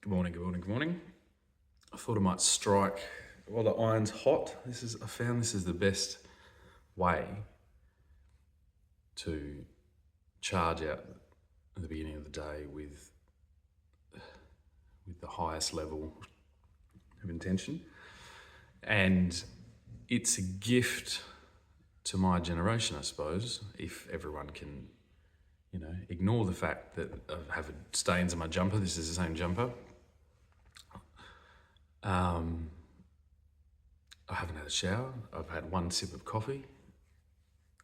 Good morning, good morning, good morning. I thought I might strike while the iron's hot. I found this is the best way to charge out at the beginning of the day with the highest level of intention. And it's a gift to my generation, I suppose, if everyone can, ignore the fact that I have stains on my jumper. This is the same jumper. I haven't had a shower. I've had one sip of coffee.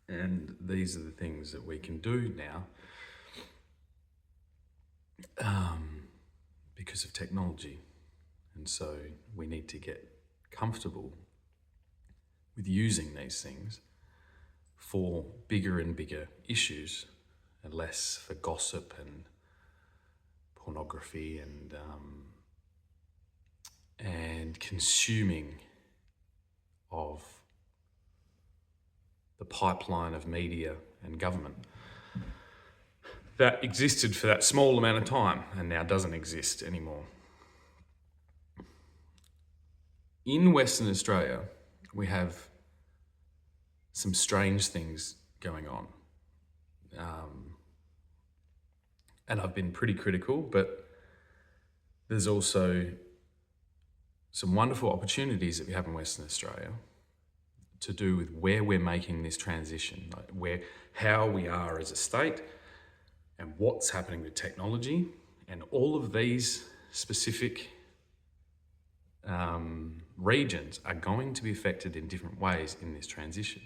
And these are the things that we can do now because of technology. And so we need to get comfortable with using these things for bigger and bigger issues and less for gossip and pornography and consuming of the pipeline of media and government that existed for that small amount of time and now doesn't exist anymore. In Western Australia, we have some strange things going on. And I've been pretty critical, but there's also some wonderful opportunities that we have in Western Australia to do with where we're making this transition, like how we are as a state and what's happening with technology, and all of these specific regions are going to be affected in different ways in this transition.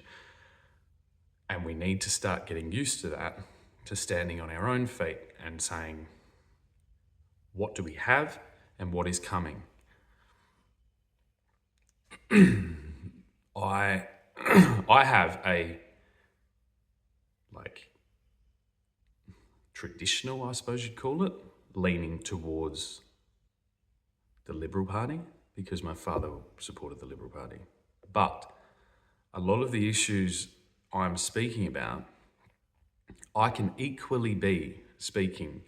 And we need to start getting used to that, to standing on our own feet and saying, what do we have and what is coming? I have a traditional, I suppose you'd call it, leaning towards the Liberal Party because my father supported the Liberal Party. But a lot of the issues I'm speaking about, I can equally be speaking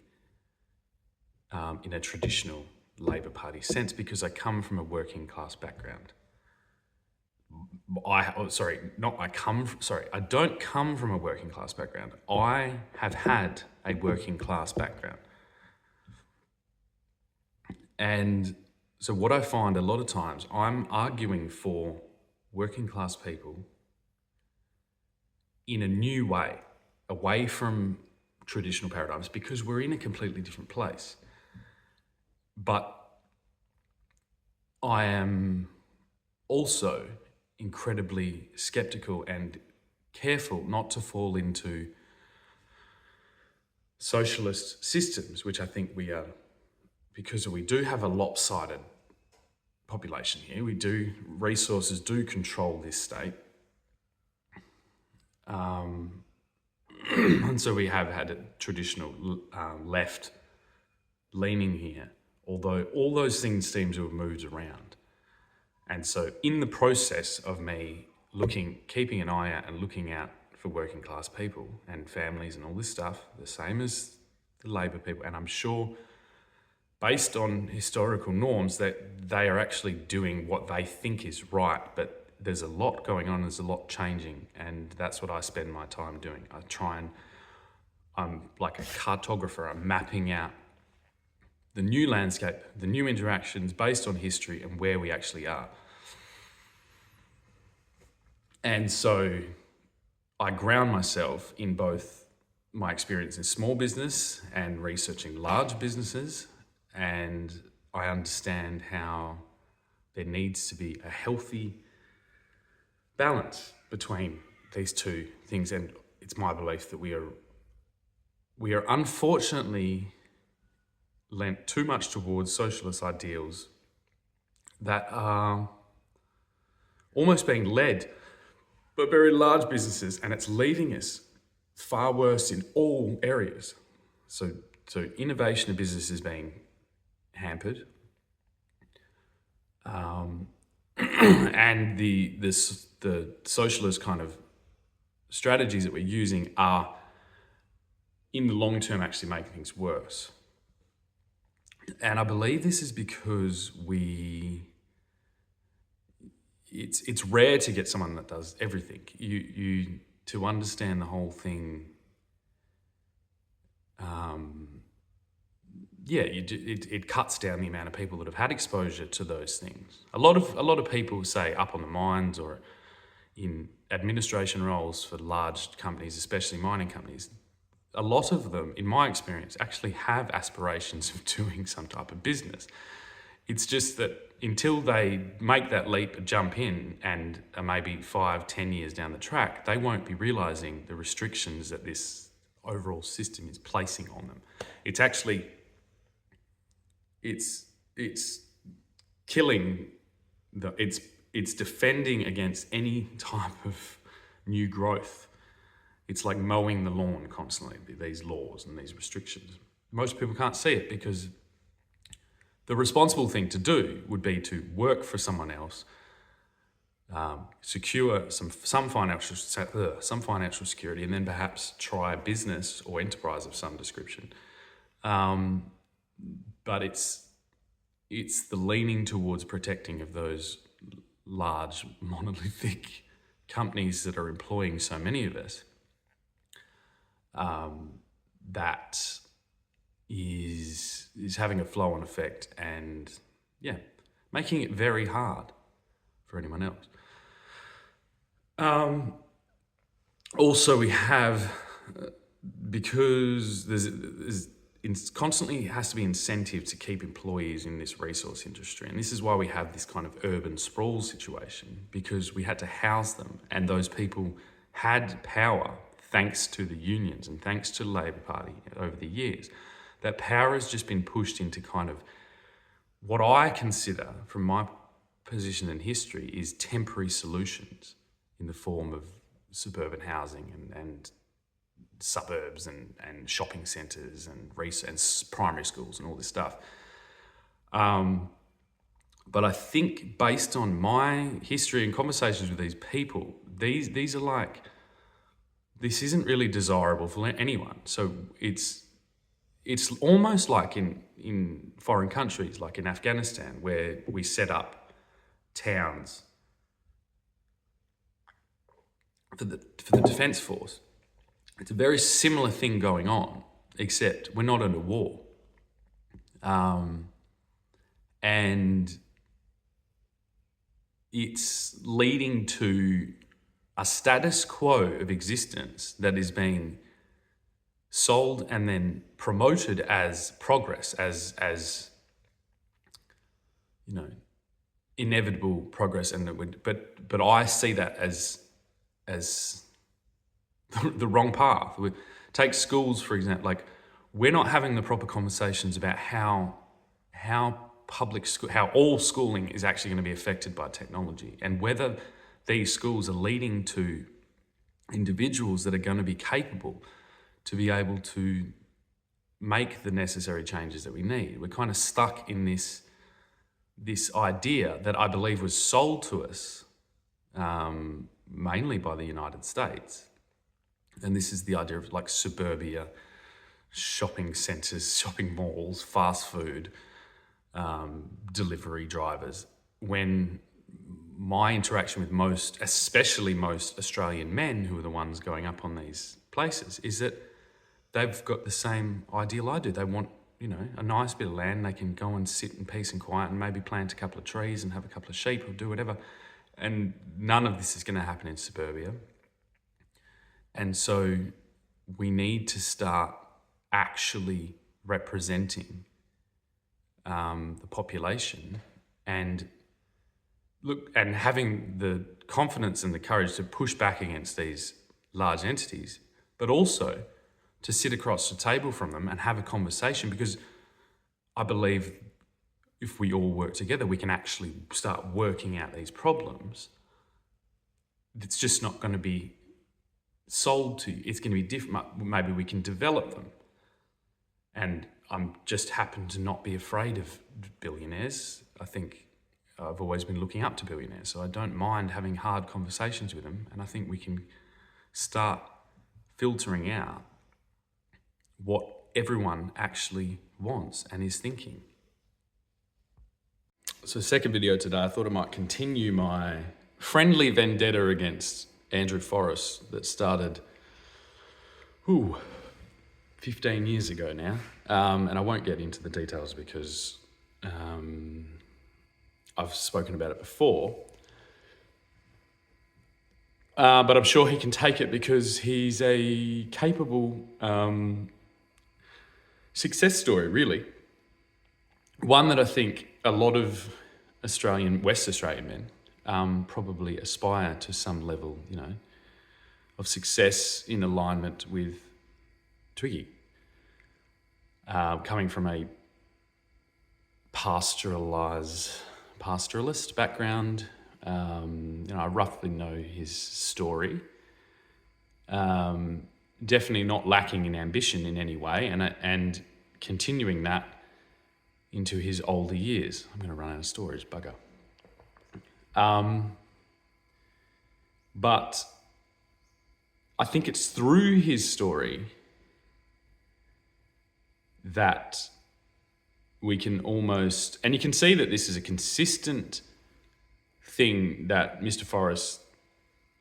in a traditional Labor Party sense because I come from a working class background. I don't come from a working class background. I have had a working class background. And so what I find a lot of times, I'm arguing for working class people in a new way, away from traditional paradigms, because we're in a completely different place. But I am also incredibly skeptical and careful not to fall into socialist systems, which I think we are, because we do have a lopsided population here. Resources do control this state. And so we have had a traditional left leaning here, although all those things seem to have moved around. And so in the process of me keeping an eye out and looking out for working class people and families and all this stuff, the same as the Labor people, and I'm sure based on historical norms that they are actually doing what they think is right, but there's a lot going on, there's a lot changing, and that's what I spend my time doing. I'm like a cartographer, I'm mapping out the new landscape, the new interactions based on history and where we actually are. And so I ground myself in both my experience in small business and researching large businesses, and I understand how there needs to be a healthy balance between these two things. And it's my belief that we are unfortunately lent too much towards socialist ideals that are almost being led by very large businesses, and it's leaving us far worse in all areas. So innovation of business is being hampered, and the socialist kind of strategies that we're using are, in the long term, actually making things worse. And I believe this is because it's rare to get someone that does everything. You to understand the whole thing. It cuts down the amount of people that have had exposure to those things. A lot of people say up on the mines or in administration roles for large companies, especially mining companies. A lot of them, in my experience, actually have aspirations of doing some type of business. It's just that until they make that leap, jump in, and are maybe 5-10 years down the track, they won't be realizing the restrictions that this overall system is placing on them. It's actually, it's killing it's defending against any type of new growth. It's like mowing the lawn constantly, these laws and these restrictions. Most people can't see it because the responsible thing to do would be to work for someone else, secure some financial security, and then perhaps try a business or enterprise of some description. But it's the leaning towards protecting of those large monolithic companies that are employing so many of us. That is having a flow-on effect and making it very hard for anyone else. Also, we have because it constantly has to be incentive to keep employees in this resource industry. And this is why we have this kind of urban sprawl situation, because we had to house them, and those people had power thanks to the unions and thanks to the Labor Party over the years. That power has just been pushed into kind of what I consider, from my position in history, is temporary solutions in the form of suburban housing and suburbs and shopping centres and primary schools and all this stuff. But I think based on my history and conversations with these people, these are like, this isn't really desirable for anyone. So it's almost like in foreign countries, like in Afghanistan, where we set up towns for the defence force. It's a very similar thing going on, except we're not under war. And it's leading to a status quo of existence that is being sold and then promoted as progress, as inevitable progress, but I see that as the wrong path. Take schools, for example. Like, we're not having the proper conversations about how all schooling is actually going to be affected by technology, and whether these schools are leading to individuals that are going to be capable to be able to make the necessary changes that we need. We're kind of stuck in this idea that I believe was sold to us mainly by the United States. And this is the idea of like suburbia, shopping centres, shopping malls, fast food, delivery drivers. When my interaction with especially most Australian men who are the ones going up on these places, is that they've got the same ideal I do. They want, a nice bit of land. They can go and sit in peace and quiet and maybe plant a couple of trees and have a couple of sheep or do whatever. And none of this is going to happen in suburbia. And so we need to start actually representing the population and having the confidence and the courage to push back against these large entities, but also to sit across the table from them and have a conversation, because I believe if we all work together, we can actually start working out these problems. It's just not going to be sold to you. It's going to be different. Maybe we can develop them. And I'm just happen to not be afraid of billionaires. I think I've always been looking up to billionaires, so I don't mind having hard conversations with them. And I think we can start filtering out what everyone actually wants and is thinking. So second video today, I thought I might continue my friendly vendetta against Andrew Forrest that started 15 years ago now. And I won't get into the details because I've spoken about it before. But I'm sure he can take it because he's a capable success story, really. One that I think a lot of West Australian men probably aspire to some level, of success in alignment with Twiggy. Coming from a pastoralist background, I roughly know his story. Definitely not lacking in ambition in any way, and continuing that into his older years. I'm going to run out of storage, bugger. But I think it's through his story that we can almost, and you can see that this is a consistent thing that Mr. Forrest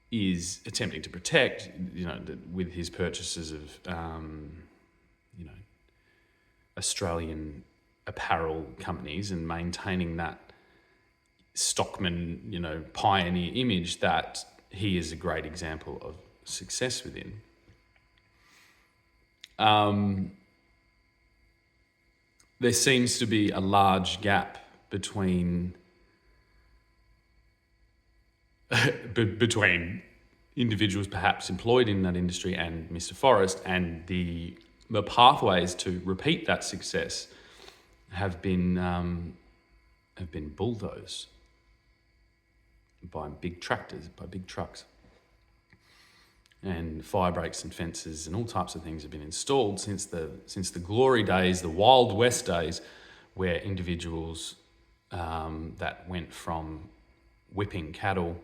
is attempting to protect, with his purchases of, Australian apparel companies and maintaining that stockman, pioneer image that he is a great example of success within. There seems to be a large gap between individuals perhaps employed in that industry and Mr. Forrest, and the pathways to repeat that success have been bulldozed by big tractors, by big trucks. And fire breaks and fences and all types of things have been installed since the glory days, the Wild West days, where individuals that went from whipping cattle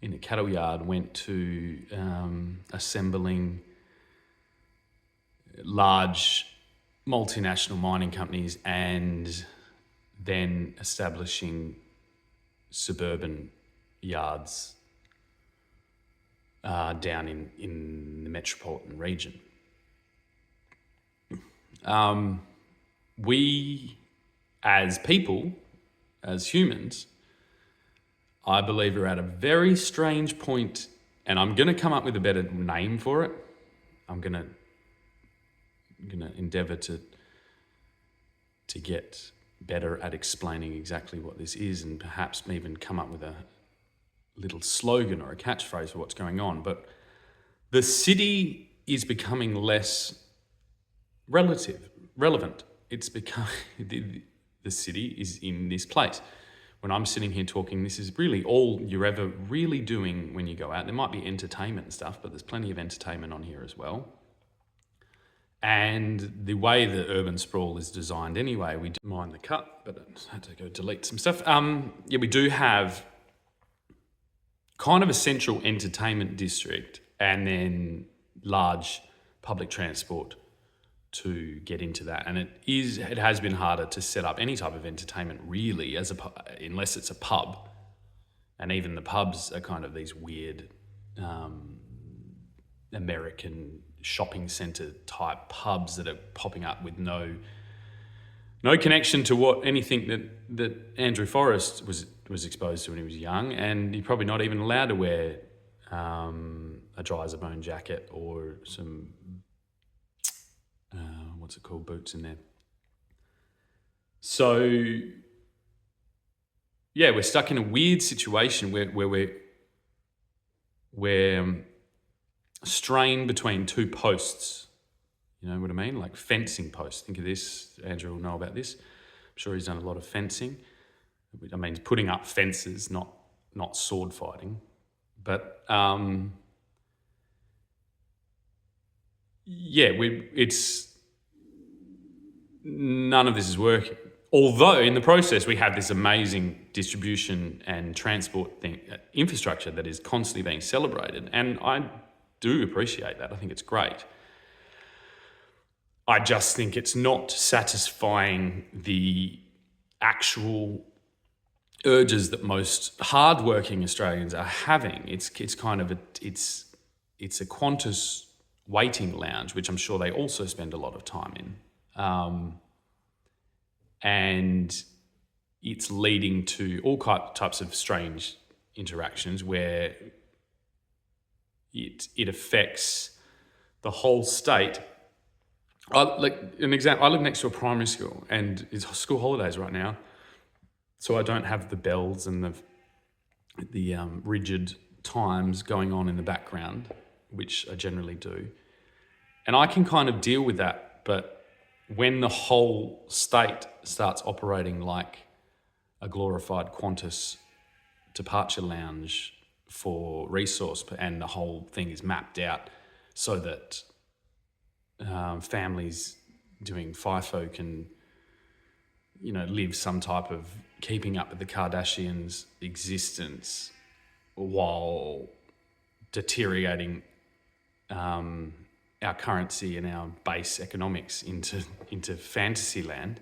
in a cattle yard went to assembling large multinational mining companies and then establishing suburban yards down in the metropolitan region. We, as people, as humans, I believe are at a very strange point, and I'm going to come up with a better name for it. I'm going to endeavour to get better at explaining exactly what this is, and perhaps even come up with a little slogan or a catchphrase for what's going on. But the city is becoming less relevant. It's become the city is in this place. When I'm sitting here talking, this is really all you're ever really doing when you go out. There might be entertainment and stuff, but there's plenty of entertainment on here as well. And the way the urban sprawl is designed anyway, we don't mind the cut, but I had to go delete some stuff. We do have kind of a central entertainment district and then large public transport to get into that. And it has been harder to set up any type of entertainment really unless it's a pub. And even the pubs are kind of these weird American shopping centre type pubs that are popping up with no connection to anything that Andrew Forrest was exposed to when he was young, and you're probably not even allowed to wear a dry as a bone jacket or some boots in there. So yeah, we're stuck in a weird situation where we're strained between two posts. You know what I mean? Like fencing posts. Think of this. Andrew will know about this. I'm sure he's done a lot of fencing. I mean, putting up fences, not sword fighting. But it's none of this is working. Although in the process we have this amazing distribution and transport infrastructure that is constantly being celebrated, and I do appreciate that. I think it's great. I just think it's not satisfying the actual urges that most hardworking Australians are having. It's kind of it's a Qantas waiting lounge, which I'm sure they also spend a lot of time in, and it's leading to all types of strange interactions where it affects the whole state. Like an example, I live next to a primary school, and it's school holidays right now, so I don't have the bells and the rigid times going on in the background, which I generally do, and I can kind of deal with that. But when the whole state starts operating like a glorified Qantas departure lounge for resource, and the whole thing is mapped out so that families doing FIFO can, live some type of keeping up with the Kardashians' existence while deteriorating our currency and our base economics into fantasy land.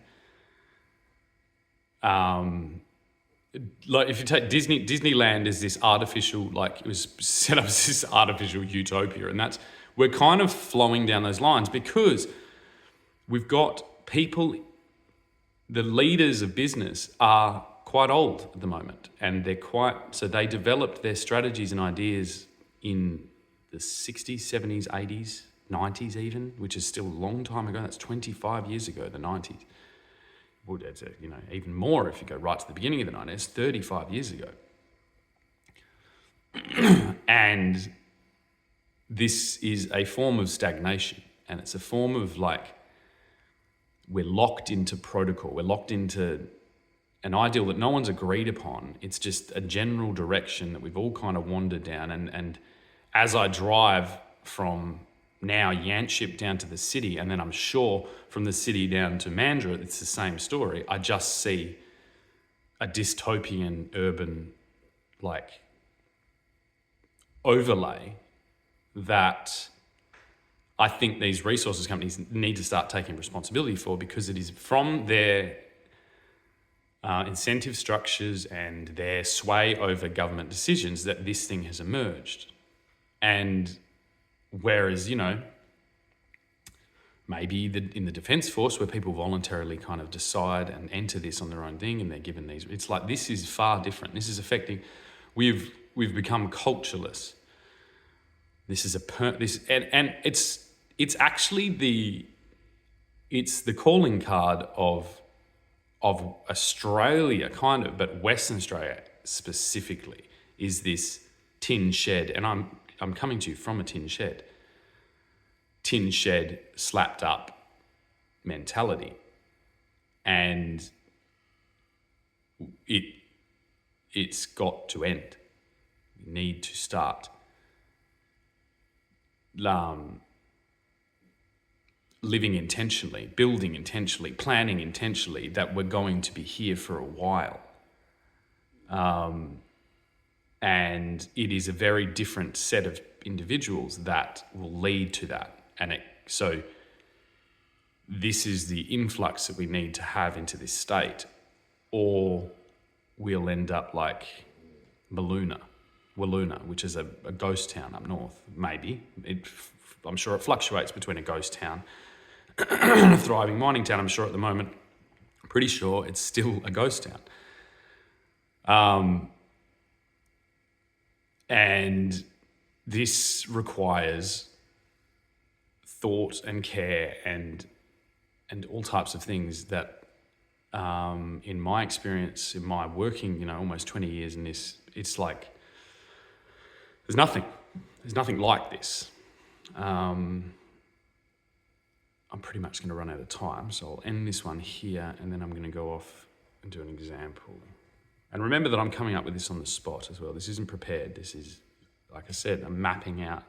Like if you take Disneyland is this artificial, like it was set up as this artificial utopia, and we're kind of flowing down those lines because we've got people, the leaders of business are quite old at the moment, and so they developed their strategies and ideas in the 60s, 70s, 80s, 90s even, which is still a long time ago. That's 25 years ago, the 90s. Well, it's even more if you go right to the beginning of the 90s, 35 years ago. And this is a form of stagnation, and it's a form of we're locked into protocol. We're locked into an ideal that no one's agreed upon. It's just a general direction that we've all kind of wandered down. And as I drive from now Yanchep down to the city, and then I'm sure from the city down to Mandurah, it's the same story. I just see a dystopian urban overlay that I think these resources companies need to start taking responsibility for, because it is from their incentive structures and their sway over government decisions that this thing has emerged. And whereas, maybe in the Defence Force, where people voluntarily kind of decide and enter this on their own thing, and they're given these, it's like this is far different. This is affecting. We've become cultureless. This is and it's actually the calling card of Australia, kind of, but Western Australia specifically, is this tin shed, and I'm coming to you from a tin shed slapped up mentality, and it's got to end. We need to start living intentionally, building intentionally, planning intentionally that we're going to be here for a while. And it is a very different set of individuals that will lead to that. So this is the influx that we need to have into this state, or we'll end up like Waloona, which is a ghost town up north. Maybe. I'm sure it fluctuates between a ghost town and a thriving mining town. I'm sure at the moment, I'm pretty sure it's still a ghost town. And this requires thought and care and all types of things that, in my experience, in my working, almost 20 years in this, it's like there's nothing like this. I'm pretty much going to run out of time, so I'll end this one here, and then I'm going to go off and do an example. And remember that I'm coming up with this on the spot as well. This isn't prepared. This is, like I said, I'm mapping out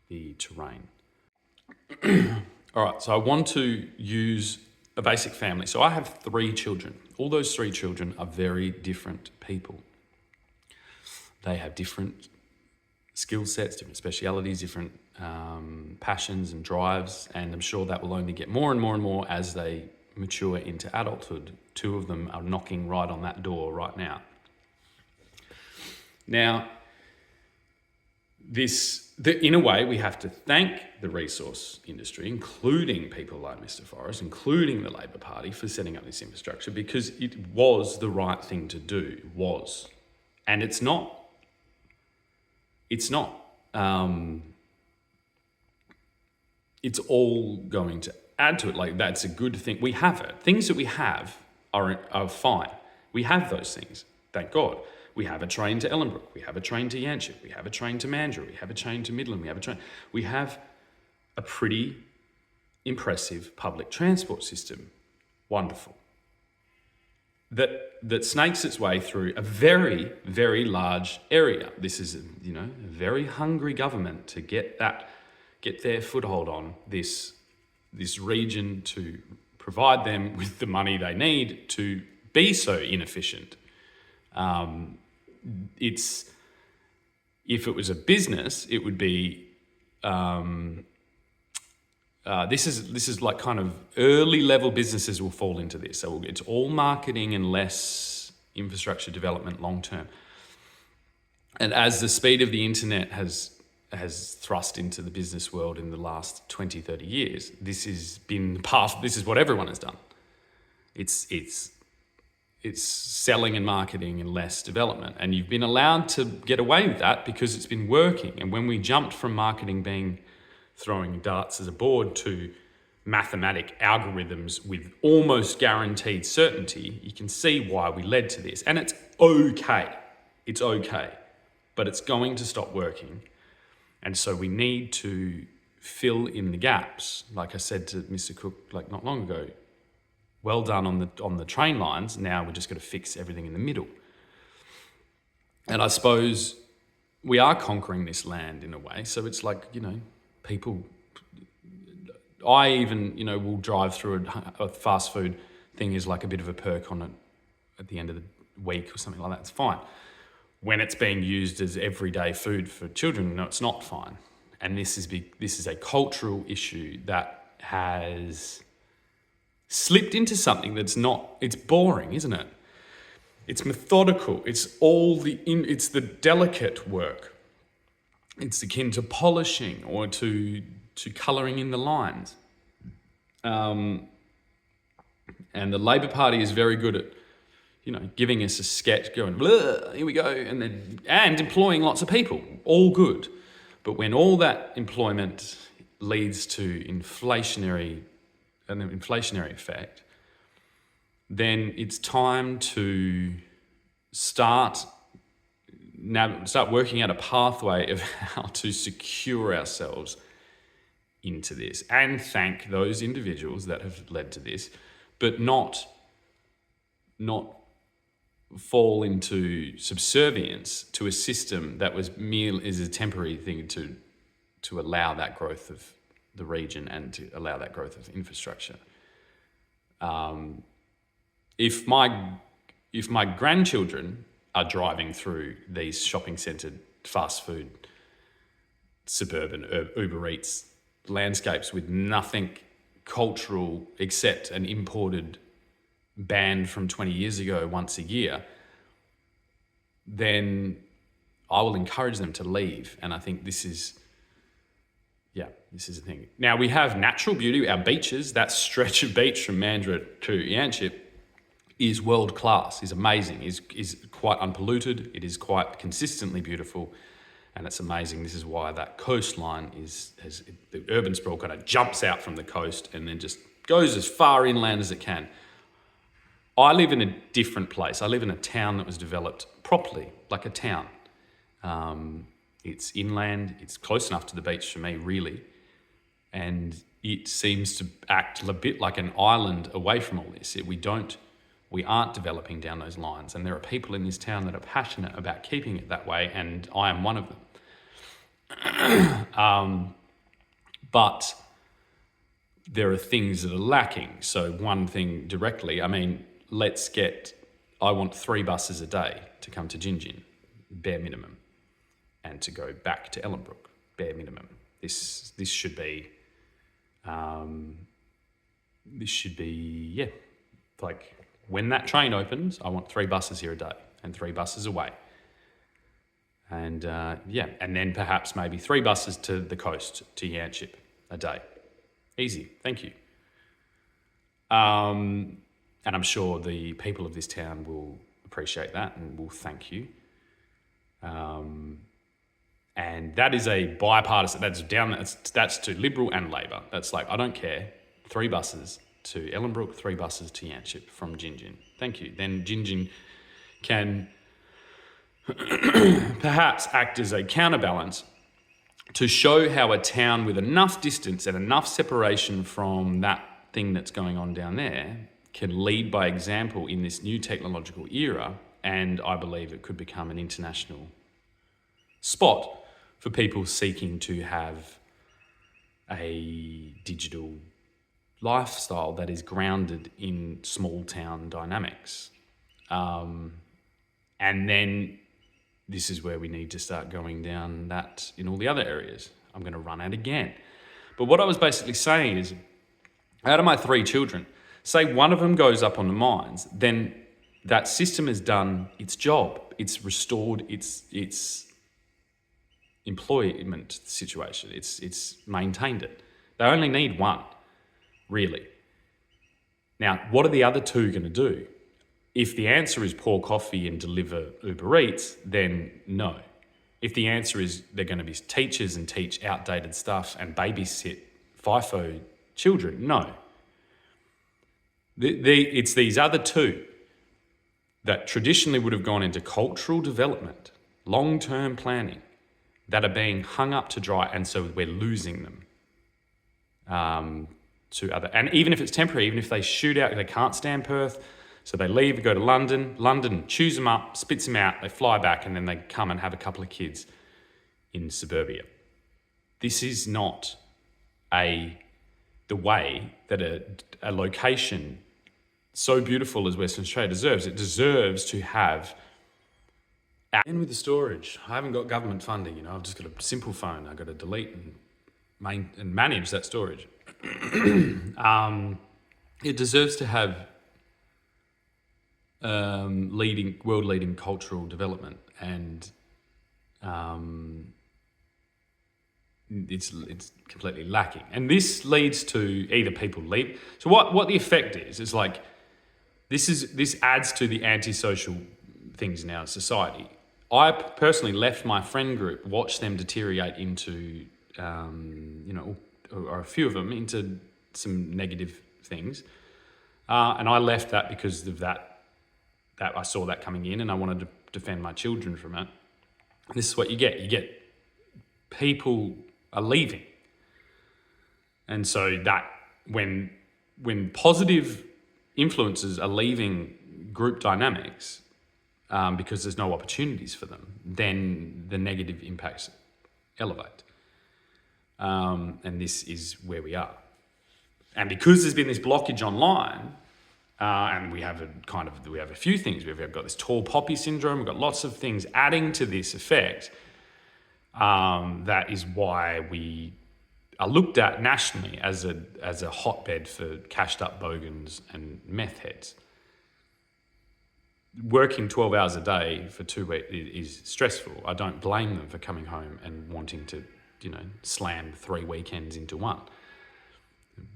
the terrain. All right, so I want to use a basic family. So I have 3 children. All those 3 children are very different people. They have different skill sets, different specialities, different passions and drives, and I'm sure that will only get more and more and more as they mature into adulthood. 2 of them are knocking right on that door right now. Now, in a way, we have to thank the resource industry, including people like Mr. Forrest, including the Labor Party, for setting up this infrastructure, because it was the right thing to do, and it's not, it's all going to add to it. Like, that's a good thing. We have it. Things that we have are fine. We have those things, thank God. We have a train to Ellenbrook. We have a train to Yanchep. We have a train to Mandurah. We have a train to Midland. We have a pretty impressive public transport system. Wonderful. That snakes its way through a very, very large area. This is, a very hungry government to get their foothold on this region, to provide them with the money they need to be so inefficient. If it was a business, it would be, this is like kind of early level businesses will fall into this. So it's all marketing and less infrastructure development long term. And as the speed of the internet has thrust into the business world in the last 20, 30 years, this is what everyone has done. It's selling and marketing and less development. And you've been allowed to get away with that because it's been working. And when we jumped from marketing being throwing darts as a board to mathematic algorithms with almost guaranteed certainty, you can see why we led to this. And it's okay. It's okay. But it's going to stop working. And so we need to fill in the gaps. Like I said to Mr. Cook not long ago, well done on the train lines. Now we're just going to fix everything in the middle. And I suppose we are conquering this land in a way. So it's like, people, I even, will drive through a fast food thing is like a bit of a perk on it at the end of the week or something like that. It's fine. When it's being used as everyday food for children, no, it's not fine. And this is a cultural issue that has slipped into something that's not, it's boring, isn't it? It's methodical. It's it's the delicate work. It's akin to polishing or to colouring in the lines. And the Labor Party is very good at, giving us a sketch, going, blah, here we go, and employing lots of people, all good. But when all that employment leads to an inflationary effect, then it's time to start working out a pathway of how to secure ourselves into this, and thank those individuals that have led to this, but not fall into subservience to a system that is a temporary thing to allow that growth of the region and to allow that growth of infrastructure. If my grandchildren are driving through these shopping centre, fast food, suburban Uber Eats landscapes with nothing cultural except an imported band from 20 years ago once a year, then I will encourage them to leave. And I think this is the thing. Now, we have natural beauty, our beaches. That stretch of beach from Mandurah to Yanchep is world class, is amazing, is quite unpolluted. It is quite consistently beautiful, and it's amazing. This is why that coastline has the urban sprawl kind of jumps out from the coast and then just goes as far inland as it can. I live in a different place. I live in a town that was developed properly, like a town. It's inland. It's close enough to the beach for me, really. And it seems to act a bit like an island away from all this. We aren't developing down those lines. And there are people in this town that are passionate about keeping it that way, and I am one of them. But there are things that are lacking. So one thing directly, I want 3 buses a day to come to Gingin, bare minimum, and to go back to Ellenbrook, bare minimum. This should be this should be, like when that train opens, I want 3 buses here a day and 3 buses away. And and then perhaps maybe 3 buses to the coast, to Yanchep a day. Easy, thank you. And I'm sure the people of this town will appreciate that and will thank you. And that is a bipartisan, that's to Liberal and Labor. That's like, I don't care, 3 buses to Ellenbrook, 3 buses to Yanchep from Gingin. Thank you. Then Gingin can perhaps act as a counterbalance to show how a town with enough distance and enough separation from that thing that's going on down there can lead by example in this new technological era, and I believe it could become an international spot for people seeking to have a digital lifestyle that is grounded in small town dynamics. And then this is where we need to start going down that in all the other areas. I'm going to run out again. But what I was basically saying is, out of my 3 children, say one of them goes up on the mines, then that system has done its job. It's restored its employment situation. It's maintained it. They only need 1, really. Now, what are the other 2 going to do? If the answer is pour coffee and deliver Uber Eats, then no. If the answer is they're going to be teachers and teach outdated stuff and babysit FIFO children, no. It's these other 2 that traditionally would have gone into cultural development, long-term planning, that are being hung up to dry, and so we're losing them to other. And even if it's temporary, even if they shoot out, they can't stand Perth, so they leave, go to London. London chews them up, spits them out, they fly back, and then they come and have a couple of kids in suburbia. This is not the way that a location so beautiful as Western Australia deserves. It deserves to have. And with the storage, I haven't got government funding. I've just got a simple phone. I've got to delete and manage that storage. It deserves to have world-leading cultural development, and it's completely lacking. And this leads to either people leave. So what the effect is like this adds to the antisocial things in our society. I personally left my friend group, watched them deteriorate into, or a few of them into some negative things, and I left that because of that I saw that coming in, and I wanted to defend my children from it. And this is what you get. You get people are leaving. And so that when positive influences are leaving group dynamics because there's no opportunities for them, then the negative impacts elevate. And this is where we are. And because there's been this blockage online, and we have a few things. We've got this tall poppy syndrome. We've got lots of things adding to this effect. That is why we are looked at nationally as a hotbed for cashed up bogans and meth heads. Working 12 hours a day for 2 weeks is stressful. I don't blame them for coming home and wanting to, slam 3 weekends into one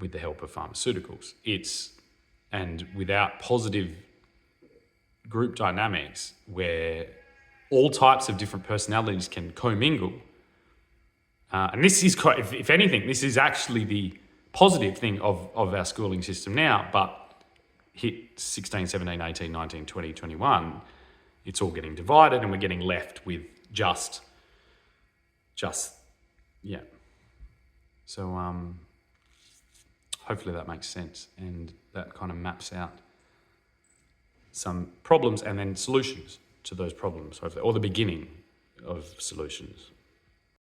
with the help of pharmaceuticals. And without positive group dynamics where all types of different personalities can commingle, and this is, if anything, this is actually the positive thing of our schooling system now, but hit 16, 17, 18, 19, 20, 21, it's all getting divided and we're getting left with just. So hopefully that makes sense, and that kind of maps out some problems and then solutions to those problems, hopefully, or the beginning of solutions.